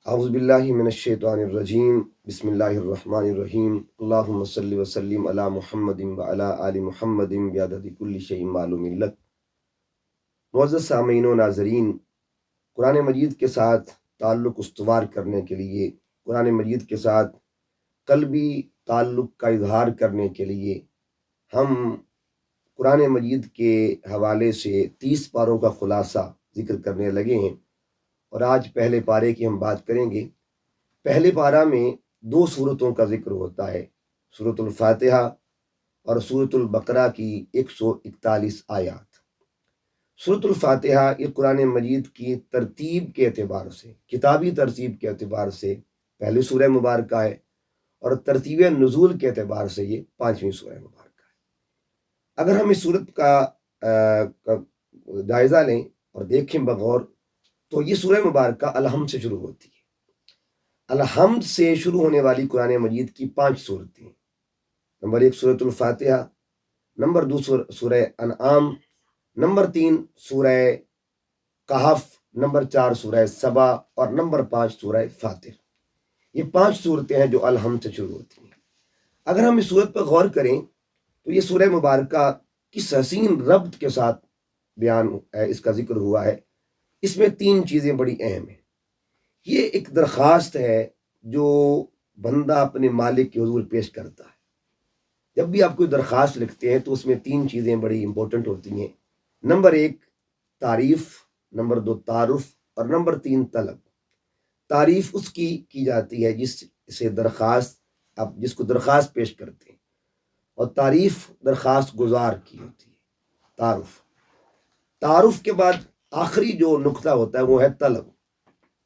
اعوذ باللہ من الشیطان الرجیم بسم اللہ الرحمن الرحیم اللہم صلی وسلم علی محمد وعلی آل محمد بعدد کل شیء معلوم لک۔ معزز سامعین و ناظرین، قرآن مجید کے ساتھ تعلق استوار کرنے کے لیے، قرآن مجید کے ساتھ قلبی تعلق کا اظہار کرنے کے لیے ہم قرآن مجید کے حوالے سے 30 پاروں کا خلاصہ ذکر کرنے لگے ہیں، اور آج پہلے پارے کی ہم بات کریں گے۔ پہلے پارہ میں 2 سورتوں کا ذکر ہوتا ہے، سورۃ الفاتحہ اور سورۃ البقرہ کی 141 آیات۔ سورۃ الفاتحہ یہ قرآن مجید کی ترتیب کے اعتبار سے، کتابی ترتیب کے اعتبار سے پہلی سورہ مبارکہ ہے، اور ترتیب نزول کے اعتبار سے یہ 5ویں سورہ مبارکہ ہے۔ اگر ہم اس سورت کا جائزہ لیں اور دیکھیں بغور، تو یہ سورہ مبارکہ الحمد سے شروع ہوتی ہے۔ الحمد سے شروع ہونے والی قرآن مجید کی 5 سورتیں، نمبر 1 سورۃ الفاتحہ، نمبر 2 سورہ انعام، نمبر 3 سورہ کہف، نمبر 4 سورہ سبا، اور نمبر 5 سورہ فاتر۔ یہ 5 صورتیں ہیں جو الحمد سے شروع ہوتی ہیں۔ اگر ہم اس صورت پر غور کریں تو یہ سورہ مبارکہ کس حسین ربط کے ساتھ بیان ہے، اس کا ذکر ہوا ہے۔ اس میں 3 چیزیں بڑی اہم ہیں۔ یہ ایک درخواست ہے جو بندہ اپنے مالک کے حضور پیش کرتا ہے۔ جب بھی آپ کوئی درخواست لکھتے ہیں تو اس میں 3 چیزیں بڑی امپورٹنٹ ہوتی ہیں۔ نمبر 1 تعریف، نمبر 2 تعارف، اور نمبر 3 طلب۔ تعریف اس کی جاتی ہے جس کو درخواست پیش کرتے ہیں، اور تعریف درخواست گزار کی ہوتی ہے۔ تعارف کے بعد آخری جو نقطہ ہوتا ہے وہ ہے طلب۔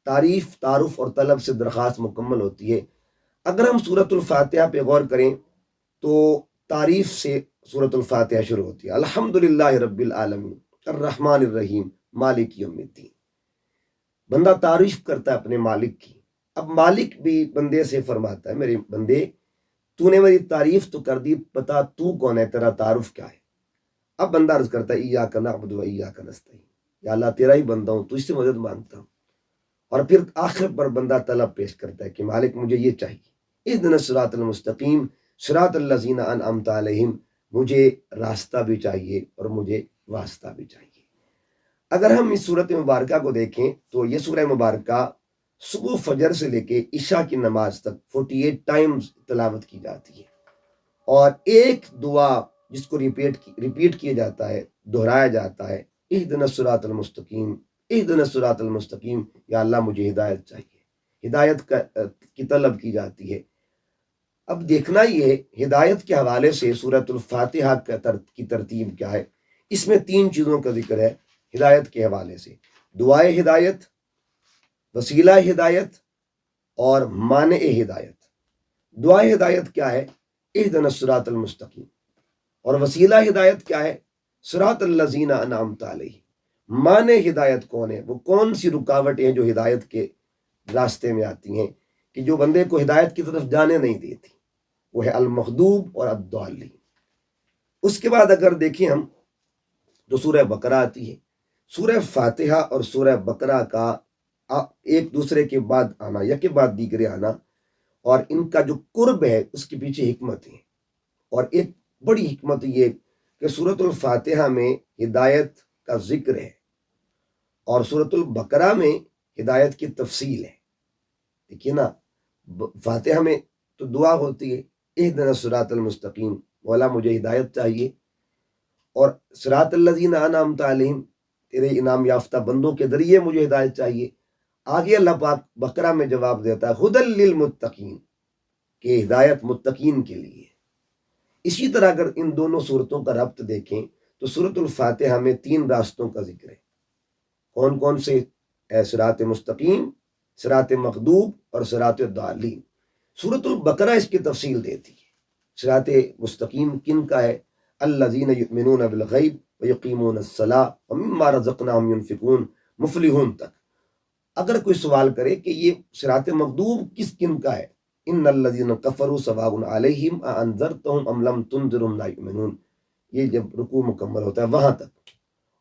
تعریف، تعارف اور طلب سے درخواست مکمل ہوتی ہے۔ اگر ہم سورۃ الفاتحہ پہ غور کریں تو تعریف سے سورۃ الفاتحہ شروع ہوتی ہے، الحمدللہ رب العالمین الرحمن الرحیم مالک یوم الدین۔ بندہ تعریف کرتا ہے اپنے مالک کی۔ اب مالک بھی بندے سے فرماتا ہے، میرے بندے تو نے میری تعریف تو کر دی، بتا تو کون ہے، تیرا تعارف کیا ہے۔ اب بندہ عرض کرتا ہے ایاک نعبد و ایاک نستعین، یا اللہ تیرا ہی بندہ ہوں، تجھ سے مدد مانگتا ہوں۔ اور پھر آخر پر بندہ طلب پیش کرتا ہے کہ مالک مجھے یہ چاہیے، اہدنا الصراط المستقیم صراط الذین انعمت علیہم، مجھے راستہ بھی چاہیے اور مجھے واسطہ بھی چاہیے۔ اگر ہم اس سورت مبارکہ کو دیکھیں تو یہ سورہ مبارکہ صبح فجر سے لے کے عشاء کی نماز تک 48 ٹائمز تلاوت کی جاتی ہے، اور ایک دعا جس کو ریپیٹ کیا جاتا ہے، دہرایا جاتا ہے، اہدنا الصراط المستقیم اہدنا الصراط المستقیم، یا اللہ مجھے ہدایت چاہیے۔ ہدایت کی طلب کی جاتی ہے۔ اب دیکھنا یہ ہدایت کے حوالے سے سورۃ الفاتحہ کی ترتیب کیا ہے۔ اس میں 3 چیزوں کا ذکر ہے ہدایت کے حوالے سے: دعائے ہدایت، وسیلہ ہدایت، اور مانع ہدایت۔ دعائے ہدایت کیا ہے؟ اہدنا الصراط المستقیم۔ اور وسیلہ ہدایت کیا ہے؟ صراط الذین انعمت علیہم۔ مانع ہدایت کون ہے؟ وہ کون سی رکاوٹیں ہیں جو ہدایت کے راستے میں آتی ہیں کہ جو بندے کو ہدایت کی طرف جانے نہیں دیتی؟ وہ ہے المغضوب اور الضالین۔ اس کے بعد اگر دیکھیں ہم تو سورہ بقرہ آتی ہے۔ سورہ فاتحہ اور سورہ بقرہ کا ایک دوسرے کے بعد آنا، یا کے بعد دیگرے آنا، اور ان کا جو قرب ہے اس کے پیچھے حکمت ہے۔ اور ایک بڑی حکمت یہ کہ سورۃ الفاتحہ میں ہدایت کا ذکر ہے، اور سورۃ البقرہ میں ہدایت کی تفصیل ہے۔ دیکھیے نا، فاتحہ میں تو دعا ہوتی ہے اہدنا الصراط المستقیم، مولا مجھے ہدایت چاہیے، اور صراط الذین انعمت علیہم، تیرے انعام یافتہ بندوں کے ذریعے مجھے ہدایت چاہیے۔ آگے اللہ پاک بقرہ میں جواب دیتا ہے ھدی للمتقین، کہ ہدایت متقین کے لیے۔ اسی طرح اگر ان دونوں صورتوں کا ربط دیکھیں تو سورۃ الفاتحہ میں 3 راستوں کا ذکر ہے۔ کون کون سے؟ صراط مستقیم، صراط مغضوب اور صراط الضالین۔ سورۃ البقرہ اس کی تفصیل دیتی ہے۔ صراط مستقیم کن کا ہے؟ الذین یؤمنون بالغیب ویقیمون الصلاۃ ومما رزقناہم ینفقون، مفلحون تک۔ اگر کوئی سوال کرے کہ یہ صراط مغضوب کن کا ہے، ان الذین کفروا سواء علیہم اانذرتہم ام لم تنذرہم لا یؤمنون، یہ جب رکوع مکمل ہوتا ہے وہاں تک۔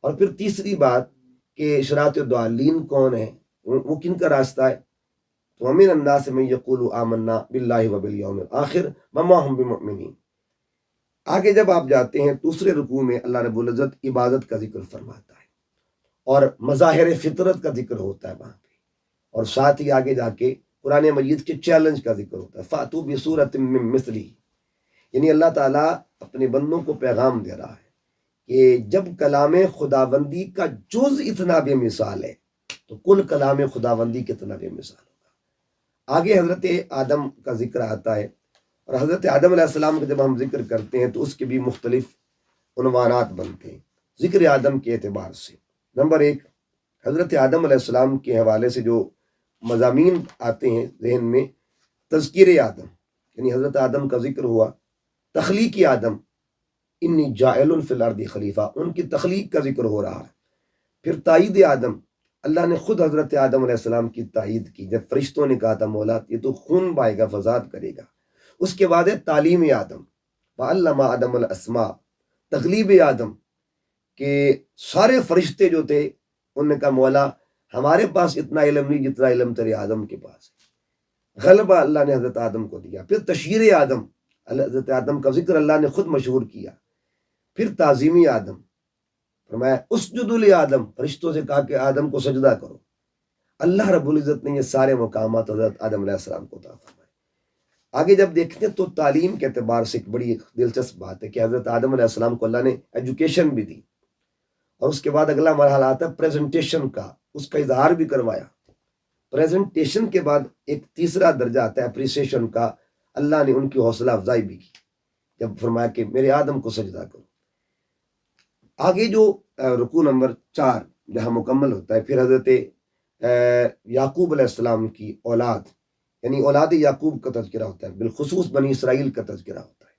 اور پھر تیسری بات کہ صراط الضالین کون ہے، وہ کن کا راستہ ہے؟ تو ومن الناس من یقول آمنا باللہ وبالیوم الآخر وما ہم بمؤمنین۔ آگے جب آپ جاتے ہیں دوسرے رکوع میں اللہ رب العزت عبادت کا ذکر فرماتا ہے اور مظاہر فطرت کا ذکر ہوتا ہے وہاں پہ، اور ساتھ ہی آگے جا کے قرآن مجید کے چیلنج کا ذکر ہوتا ہے، فاتو بصورت من مثلہ، یعنی اللہ تعالیٰ اپنے بندوں کو پیغام دے رہا ہے کہ جب کلام خداوندی کا جز اتنا بے مثال ہے تو کل کلام خداوندی کتنا بے مثال ہوگا۔ آگے حضرت آدم کا ذکر آتا ہے، اور حضرت آدم علیہ السلام کا جب ہم ذکر کرتے ہیں تو اس کے بھی مختلف عنوانات بنتے ہیں ذکر آدم کے اعتبار سے۔ نمبر ایک، حضرت آدم علیہ السلام کے حوالے سے جو مضامین آتے ہیں ذہن میں، تذکیر آدم، یعنی حضرت آدم کا ذکر ہوا، تخلیقی آدم، انی جاعل فی الارض خلیفہ، ان کی تخلیق کا ذکر ہو رہا ہے۔ پھر تائید آدم، اللہ نے خود حضرت آدم علیہ السلام کی تائید کی جب فرشتوں نے کہا تھا مولا یہ تو خون بائے گا، فساد کرے گا۔ اس کے بعد ہے تعلیم آدم، وعلم آدم الاسماء، تغلیب آدم، کہ سارے فرشتے جو تھے انہوں نے کہا مولا ہمارے پاس اتنا علم نہیں جتنا علم تیرے آدم کے پاس ہے، غلبہ اللہ نے حضرت آدم کو دیا۔ پھر تشہیر آدم، حضرت آدم کا ذکر اللہ نے خود مشہور کیا۔ پھر تعظیمی آدم، فرمایا اسجدوا لآدم، فرشتوں سے کہا کہ آدم کو سجدہ کرو۔ اللہ رب العزت نے یہ سارے مقامات حضرت آدم علیہ السلام کو عطا فرمائے۔ آگے جب دیکھتے ہیں تو تعلیم کے اعتبار سے ایک بڑی دلچسپ بات ہے کہ حضرت آدم علیہ السلام کو اللہ نے ایجوکیشن بھی دی، اور اس کے بعد اگلا مرحلہ آتا ہے پریزنٹیشن کا، اس کا اظہار بھی کروایا۔ پریزنٹیشن کے بعد ایک تیسرا درجہ آتا ہے اپریسیشن کا، اللہ نے ان کی حوصلہ افزائی بھی کی جب فرمایا کہ میرے آدم کو سجدہ کرو۔ آگے جو رکوع نمبر 4 جہاں مکمل ہوتا ہے، پھر حضرت یعقوب علیہ السلام کی اولاد، یعنی اولاد یعقوب کا تذکرہ ہوتا ہے، بالخصوص بنی اسرائیل کا تذکرہ ہوتا ہے۔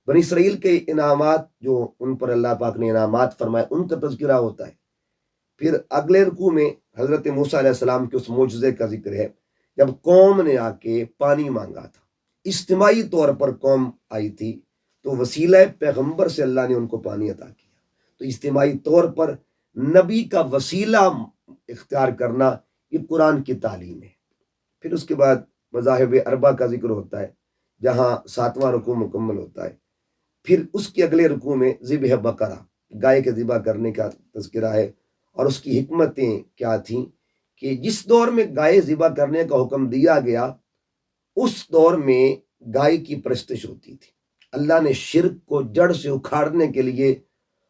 بنی اسرائیل کے انعامات جو ان پر اللہ پاک نے انعامات فرمائے ان کا تذکرہ ہوتا ہے۔ پھر اگلے رکوع میں حضرت موسیٰ علیہ السلام کے اس معجزے کا ذکر ہے جب قوم نے آ کے پانی مانگا تھا، اجتماعی طور پر قوم آئی تھی تو وسیلہ پیغمبر سے اللہ نے ان کو پانی عطا کیا۔ تو اجتماعی طور پر نبی کا وسیلہ اختیار کرنا یہ قرآن کی تعلیم ہے۔ پھر اس کے بعد مذاہب اربع کا ذکر ہوتا ہے جہاں 7واں رکوع مکمل ہوتا ہے۔ پھر اس کے اگلے رکوع میں ذبح بقرہ، گائے کے ذبح کرنے کا تذکرہ ہے، اور اس کی حکمتیں کیا تھیں کہ جس دور میں گائے ذبح کرنے کا حکم دیا گیا اس دور میں گائے کی پرستش ہوتی تھی۔ اللہ نے شرک کو جڑ سے اکھاڑنے کے لیے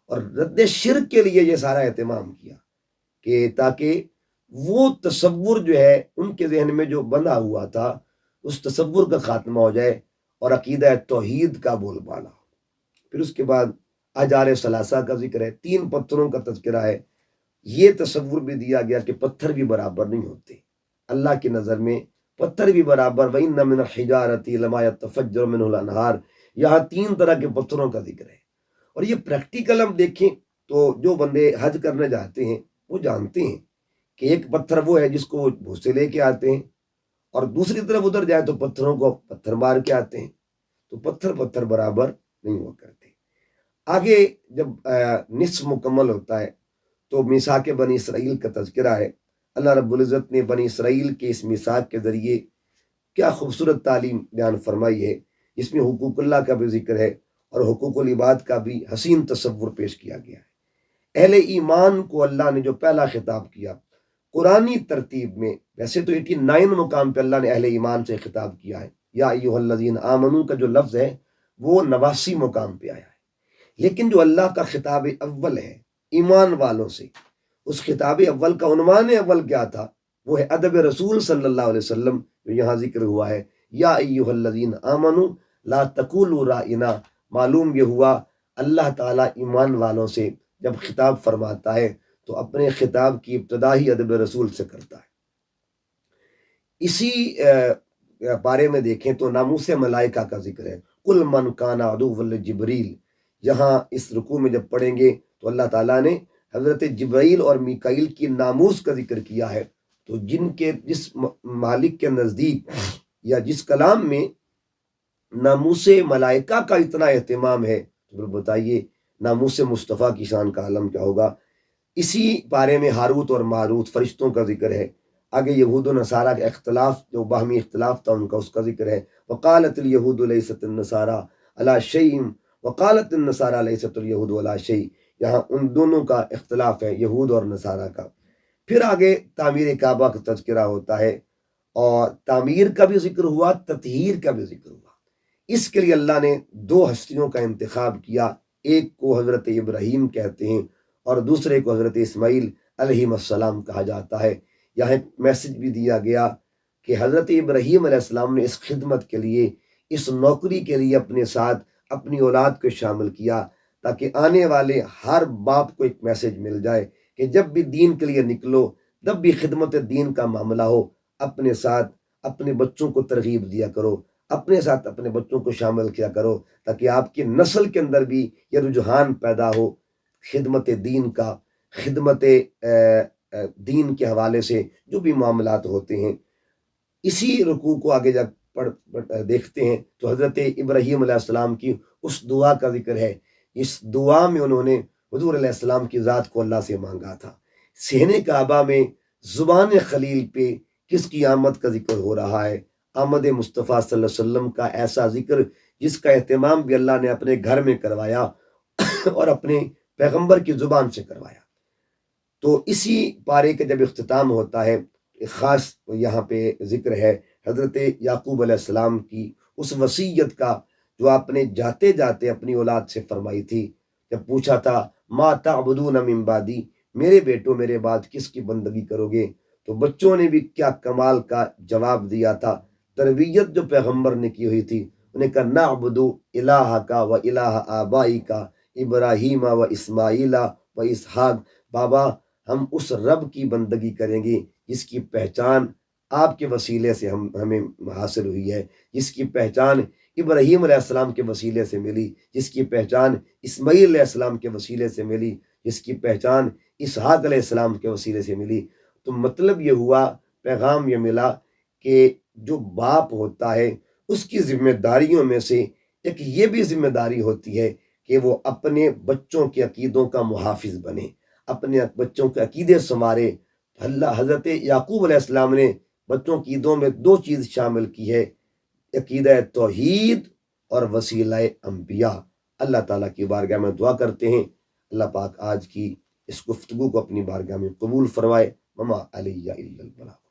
اور رد شرک کے لیے یہ سارا اہتمام کیا کہ تاکہ وہ تصور جو ہے ان کے ذہن میں جو بنا ہوا تھا اس تصور کا خاتمہ ہو جائے اور عقیدہ توحید کا بول بالا ہو۔ پھر اس کے بعد احجار ثلاثہ کا ذکر ہے، 3 پتھروں کا تذکرہ ہے۔ یہ تصور بھی دیا گیا کہ پتھر بھی برابر نہیں ہوتے اللہ کی نظر میں، پتھر بھی برابر، وَإِنَّ مِنَ الْحِجَارَةِ لَمَا يَتَفَجَّرُ مِنْهُ الْأَنْهَارُ، یہاں 3 طرح کے پتھروں کا ذکر ہے۔ اور یہ پریکٹیکل ہم دیکھیں تو جو بندے حج کرنے جاتے ہیں وہ جانتے ہیں کہ ایک پتھر وہ ہے جس کو وہ بھوت سے لے کے آتے ہیں، اور دوسری طرف ادھر جائے تو پتھروں کو پتھر مار کے آتے ہیں، تو پتھر برابر نہیں ہوا کرتے۔ آگے جب نصف مکمل ہوتا ہے تو میثاق بنی اسرائیل کا تذکرہ ہے۔ اللہ رب العزت نے بنی اسرائیل کے اس میثاق کے ذریعے کیا خوبصورت تعلیم بیان فرمائی ہے، جس میں حقوق اللہ کا بھی ذکر ہے اور حقوق العباد کا بھی حسین تصور پیش کیا گیا ہے۔ اہل ایمان کو اللہ نے جو پہلا خطاب کیا قرآنی ترتیب میں، ویسے تو 89 مقام پہ اللہ نے اہل ایمان سے خطاب کیا ہے، یا ایھا الذین آمنو کا جو لفظ ہے وہ 89 مقام پہ آیا ہے، لیکن جو اللہ کا خطاب اول ہے ایمان والوں سے، اس خطاب اول کا عنوان اول کیا تھا؟ وہ ہے ادب رسول صلی اللہ علیہ وسلم، جو یہاں ذکر ہوا ہے یا ایھا الذین آمنو لا تقولوا رائنا۔ معلوم یہ ہوا اللہ تعالیٰ ایمان والوں سے جب خطاب فرماتا ہے تو اپنے خطاب کی ابتدا ہی ادب رسول سے کرتا ہے۔ اسی بارے میں دیکھیں تو ناموس ملائکہ کا ذکر ہے، قل من کان عدوا لجبریل، یہاں اس رکوع میں جب پڑھیں گے تو اللہ تعالیٰ نے حضرت جبرائیل اور میکائیل کی ناموس کا ذکر کیا ہے، تو جس مالک کے نزدیک یا جس کلام میں ناموس ملائکہ کا اتنا اہتمام ہے تو پھر بتائیے ناموس مصطفیٰ کی شان کا عالم کیا ہوگا۔ اسی بارے میں ہاروت اور ماروت فرشتوں کا ذکر ہے۔ آگے یہود و نصارہ کا اختلاف، جو باہمی اختلاف تھا ان کا، اس کا ذکر ہے. وقالت الیہود لیست النصارى علی شیء وقالت النصارى لیست الیہود علی شیء. یہاں ان دونوں کا اختلاف ہے، یہود اور نصارہ کا. پھر آگے تعمیر کعبہ کا تذکرہ ہوتا ہے، اور تعمیر کا بھی ذکر ہوا، تطہیر کا بھی ذکر ہوا. اس کے لیے اللہ نے دو ہستیوں کا انتخاب کیا، ایک کو حضرت ابراہیم کہتے ہیں اور دوسرے کو حضرت اسماعیل علیہ السلام کہا جاتا ہے. یہاں ایک میسج بھی دیا گیا کہ حضرت ابراہیم علیہ السلام نے اس خدمت کے لیے، اس نوکری کے لیے اپنے ساتھ اپنی اولاد کو شامل کیا، تاکہ آنے والے ہر باپ کو ایک میسج مل جائے کہ جب بھی دین کے لیے نکلو، جب بھی خدمت دین کا معاملہ ہو، اپنے ساتھ اپنے بچوں کو ترغیب دیا کرو، اپنے ساتھ اپنے بچوں کو شامل کیا کرو، تاکہ آپ کی نسل کے اندر بھی یہ رجحان پیدا ہو خدمت دین کا، خدمت دین کے حوالے سے جو بھی معاملات ہوتے ہیں. اسی رکوع کو آگے جا دیکھتے ہیں تو حضرت ابراہیم علیہ السلام کی اس دعا کا ذکر ہے. اس دعا میں انہوں نے حضور علیہ السلام کی ذات کو اللہ سے مانگا تھا. صحن کعبہ میں زبان خلیل پہ کس کی آمد کا ذکر ہو رہا ہے؟ آمد مصطفیٰ صلی اللہ علیہ وسلم کا ایسا ذکر جس کا اہتمام بھی اللہ نے اپنے گھر میں کروایا اور اپنے پیغمبر کی زبان سے کروایا. تو اسی پارے کا جب اختتام ہوتا ہے، خاص یہاں پہ ذکر ہے حضرت یعقوب علیہ السلام کی اس وصیت کا جو آپ نے جاتے جاتے اپنی اولاد سے فرمائی تھی. جب پوچھا تھا ما تعبدون من بعدی، میرے بیٹوں میرے بعد کس کی بندگی کرو گے، تو بچوں نے بھی کیا کمال کا جواب دیا تھا. تربیت جو پیغمبر نے کی ہوئی تھی، انہیں کہا نعبد الہک و الہ آبائک ابراہیم و اسماعیل و اسحاق. بابا ہم اس رب کی بندگی کریں گے جس کی پہچان آپ کے وسیلے سے ہمیں حاصل ہوئی ہے، جس کی پہچان ابراہیم علیہ السلام کے وسیلے سے ملی، جس کی پہچان اسماعیل علیہ السلام کے وسیلے سے ملی، جس کی پہچان اسحاق علیہ السلام کے وسیلے سے ملی. تو مطلب یہ ہوا، پیغام یہ ملا کہ جو باپ ہوتا ہے اس کی ذمہ داریوں میں سے ایک یہ بھی ذمہ داری ہوتی ہے کہ وہ اپنے بچوں کے عقیدوں کا محافظ بنے، اپنے بچوں کے عقیدے سنوارے. حضرت یعقوب علیہ السلام نے بچوں کی عقیدوں میں دو چیز شامل کی ہے، عقیدہ توحید اور وسیلہ انبیاء. اللہ تعالیٰ کی بارگاہ میں دعا کرتے ہیں اللہ پاک آج کی اس گفتگو کو اپنی بارگاہ میں قبول فرمائے. وما علیہ الا البلاغ.